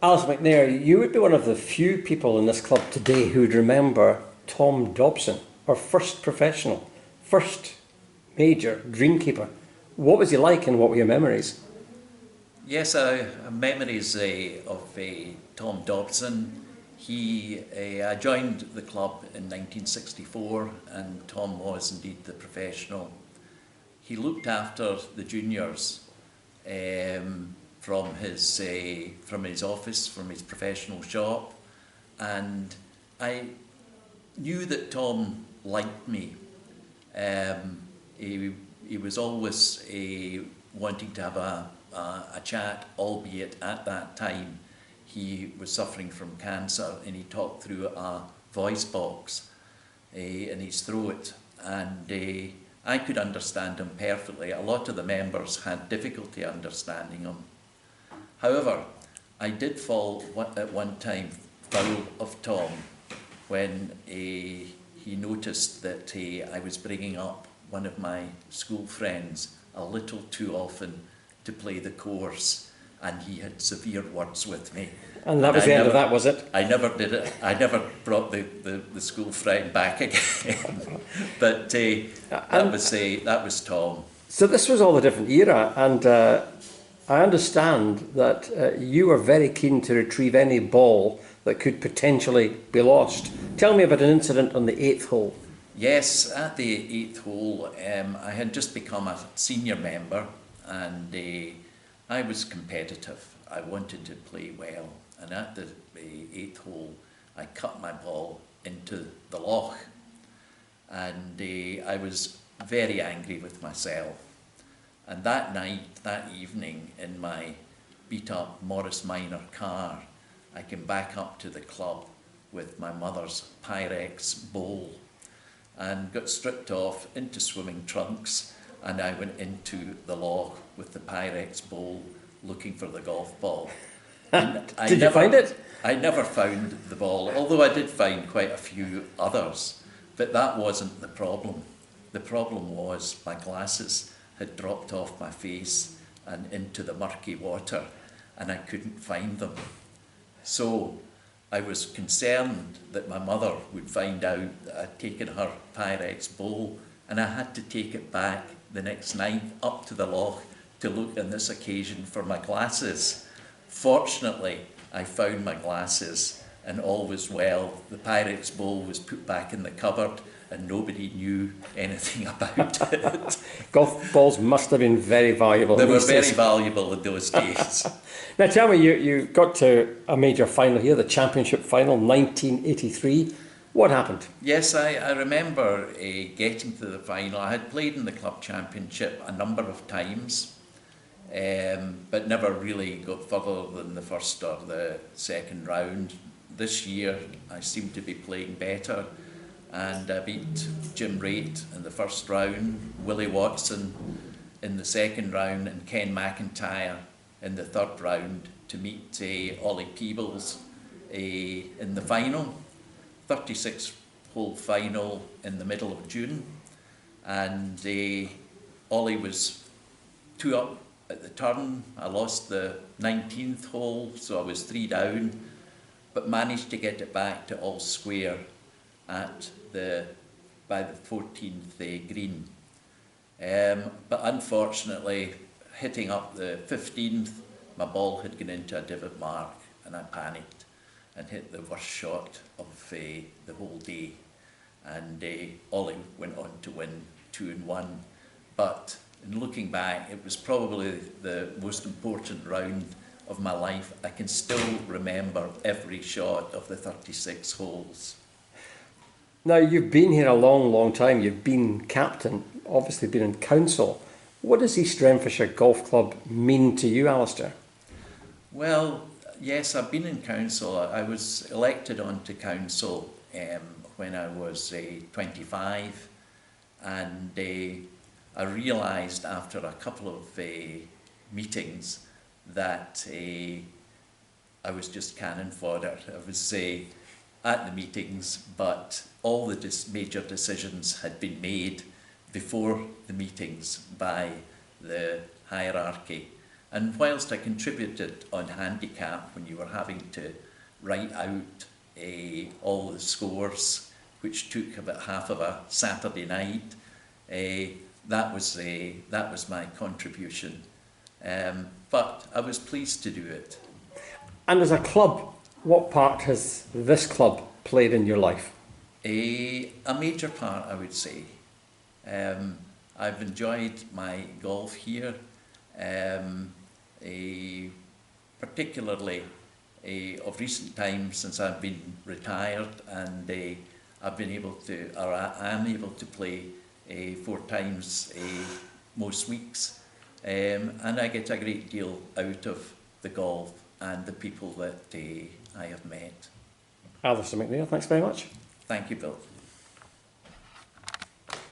Alice McNair, you would be one of the few people in this club today who would remember Tom Dobson, our first professional, first major dreamkeeper. What was he like and what were your memories? Yes, memories of Tom Dobson. I joined the club in 1964 and Tom was indeed the professional. He looked after the juniors from his office, from his professional shop, and I knew that Tom liked me. He was always wanting to have a chat, albeit at that time he was suffering from cancer and he talked through a voice box in his throat, and I could understand him perfectly. A lot of the members had difficulty understanding him. However, I did fall at one time foul of Tom when he noticed that I was bringing up one of my school friends a little too often to play the course, and he had severe words with me. And that was the end of that, was it? I never did it. I never brought the school friend back again. But that was Tom. So this was all a different era, and I understand that you were very keen to retrieve any ball that could potentially be lost. Tell me about an incident on the 8th hole. Yes, at the 8th hole, I had just become a senior member, and I was competitive. I wanted to play well, and at the 8th hole I cut my ball into the loch, and I was very angry with myself. And that night, that evening, in my beat up Morris Minor car, I came back up to the club with my mother's Pyrex bowl and got stripped off into swimming trunks, and I went into the loch with the Pyrex bowl looking for the golf ball. Did you find it? I never found the ball, although I did find quite a few others. But that wasn't the problem. The problem was my glasses had dropped off my face and into the murky water, and I couldn't find them. So I was concerned that my mother would find out that I'd taken her Pyrex bowl, and I had to take it back the next night up to the loch to look on this occasion for my glasses. Fortunately, I found my glasses and all was well. The Pyrex bowl was put back in the cupboard and nobody knew anything about it. Golf balls must have been very valuable. They were very valuable in those days. Now tell me, you got to a major final here, the championship final, 1983. What happened? Yes, I remember getting to the final. I had played in the club championship a number of times, but never really got further than the first or the second round. This year I seem to be playing better, and I beat Jim Raitt in the first round, Willie Watson in the second round, and Ken McIntyre in the third round to meet Ollie Peebles in the final. 36-hole final in the middle of June, and Ollie was 2 up at the turn. I lost the 19th hole, so I was 3 down, but managed to get it back to all square by the 14th green. But unfortunately, hitting up the 15th, my ball had gone into a divot mark, and I panicked and hit the worst shot of the whole day. And Ollie went on to win 2-1. But in looking back, it was probably the most important round of my life. I can still remember every shot of the 36 holes. Now, you've been here a long, long time. You've been captain, obviously been in council. What does East Renfrewshire Golf Club mean to you, Alistair? Well, yes, I've been in council. I was elected onto council when I was 25, and I realised after a couple of meetings that I was just cannon fodder. I was at the meetings, but all the major decisions had been made before the meetings by the hierarchy, And whilst I contributed on handicap when you were having to write out all the scores, which took about half of a Saturday night, that was my contribution. But I was pleased to do it. And as a club, what part has this club played in your life? A major part, I would say. I've enjoyed my golf here, particularly of recent times since I've been retired, and I've been able to, or I am able to play 4 times most weeks, and I get a great deal out of the golf and the people that I have met. Alistair McNair, thanks very much. Thank you, Bill.